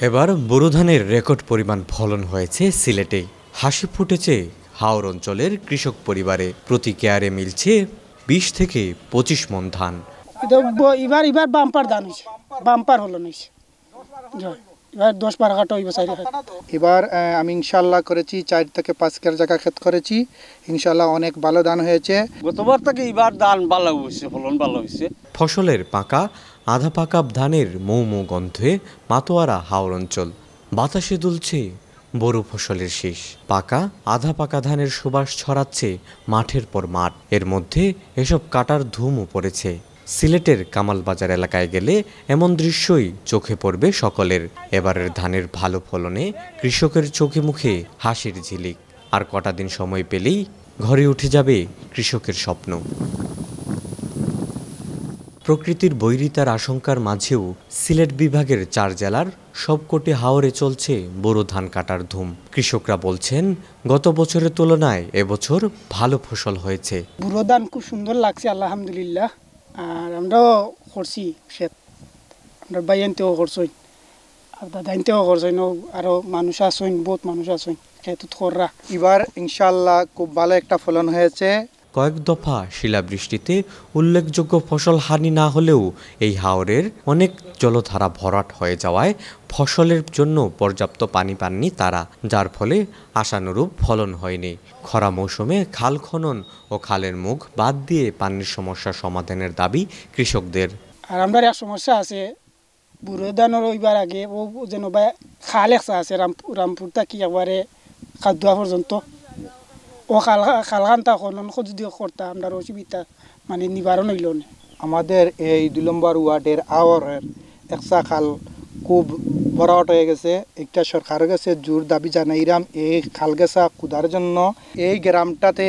এবার বোরো ধানের রেকর্ড পরিমাণ ফলন হয়েছে সিলেটে। হাসি ফুটেছে হাওর অঞ্চলের কৃষক পরিবারে। প্রতি কেয়ারে মিলছে ২০ থেকে ২৫ মণ ধান। এবার বাম্পার ধান হয়েছে, বাম্পার হলো নিছে। এবার ১০-১২ কাটা হইব। এবার আমি ইনশাল্লাহ করেছি ৪ থেকে ৫ জায়গা ক্ষেত করেছি। ইনশাল্লাহ অনেক ভালো ধান হয়েছে। গতবার থেকে এবার ধান ভালো হয়েছে, ফলন ভালো হয়েছে। ফসলের পাকা আধা পাকা ধানের মৌ মৌ গন্ধে মাতোয়ারা হাওর অঞ্চল। বাতাসে দুলছে বোরো ফসলের শীষ। পাকা আধা পাকা ধানের সুবাস ছড়াচ্ছে মাঠের পর মাঠ। এর মধ্যে এসব কাটার ধুমও পড়েছে। সিলেটের কামালবাজার এলাকায় গেলে এমন দৃশ্যই চোখে পড়বে সকলের। এবারের ধানের ভালো ফলনে কৃষকের চোখে মুখে হাসির ঝিলিক। আর কটা দিন সময় পেলেই ঘরে উঠে যাবে কৃষকের স্বপ্ন। প্রকৃতির বৈরিতার আশঙ্কার মাঝেও সিলেট বিভাগের ৪ জেলার সবকটি হাওরে চলছে বোরো ধান কাটার ধুম। কৃষকরা বলছেন গত বছরের তুলনায় এবছর ভালো ফসল হয়েছে। বুড়ো ধান খুব সুন্দর লাগছে, আলহামদুলিল্লাহ। আর আমরাও করছি ক্ষেত, আমরা বাইনতেও করছই, আর দাদাইনতেও করছই। আরও মানুষ আসইন, বহুত মানুষ আসইন ক্ষেতত কররা। এবার ইনশাল্লাহ খুব ভালো একটা ফলন হয়েছে। কয়েক দফা শিলাবৃষ্টিতে উল্লেখযোগ্য ফসল হানি না হলেও এই হাওরের অনেক জলধারা ভরাট হয়ে যাওয়ায় ফসলের জন্য পর্যাপ্ত পানি পাননি তারা, যার ফলে আশানুরূপ ফলন হয়নি। খরা মৌসুমে খাল খনন ও খালের মুখ বাদ দিয়ে পানির সমস্যা সমাধানের দাবি কৃষকদের। আর আমরা এক সমস্যা আছে, বুড়ো ধানের ওইবার আগে ও যেন বা খাল একটা আছে রামপুর থাকি একবারে খাদুয়া পর্যন্ত। ও খালখানটা খনন যদি করতাম আমরা অসুবিধা মানে নিবারণ হইল না। আমাদের এই ২ নম্বর ওয়ার্ডের আওয়ারের একটা খাল খুব ভরাট হয়ে গেছে। একটা সরকারের কাছে জোর দাবি জানাইরাম এই খাল গেছা কুদার জন্য। এই গ্রামটাতে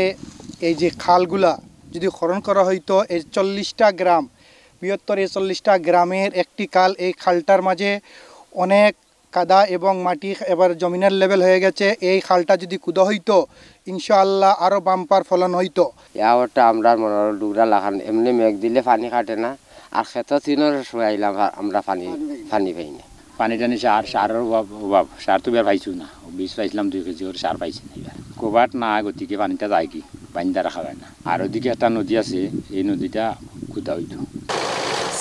এই যে খালগুলা যদি খনন করা হইতো, এই ৪০টা গ্রাম, বৃহত্তর এই ৪০টা গ্রামের একটি খাল, এই খালটার মাঝে অনেক কাদা এবং মাটি এবার জমিনের লেভেল হয়ে গেছে। এই খালটা যদি কুদা হইতো ইনশাআল্লাহ আরও বাম্পার ফলন হইতো। ইয়াওয়ারটা আমরা মনে ডুগরা লাগান এমনি মেঘ দিলে পানি কাটে না, আর খেত তিনের আইলাম আমরা পানি পাই না। পানি টানি সারের অভাব, সার তো বের পাইছো না। বীজ পাইছিলাম 2 কেজি করে, সার পাইছি না। এবার কোবাট না গতিকে পানিটা যায় কি পানিটা রাখা যায় না। আর ওদিকে একটা নদী আছে, এই নদীটা কুদা হইতো।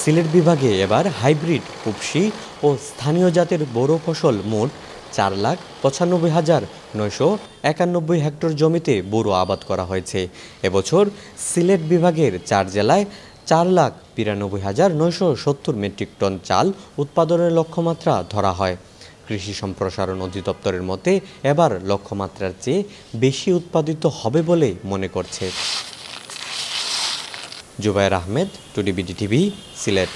সিলেট বিভাগে এবার হাইব্রিড, উপসি ও স্থানীয় জাতের বোরো ফসল মোট ৪,৯৫,৯৯১ হেক্টর জমিতে বোরো আবাদ করা হয়েছে। এবছর সিলেট বিভাগের ৪ জেলায় ৪,৯২,৯৭০ মেট্রিক টন চাল উৎপাদনের লক্ষ্যমাত্রা ধরা হয়। কৃষি সম্প্রসারণ অধিদপ্তরের মতে এবার লক্ষ্যমাত্রার চেয়ে বেশি উৎপাদিত হবে বলে মনে করছে। জুবায়ের আহমেদ, টুডিবিডি টিভি, সিলেট।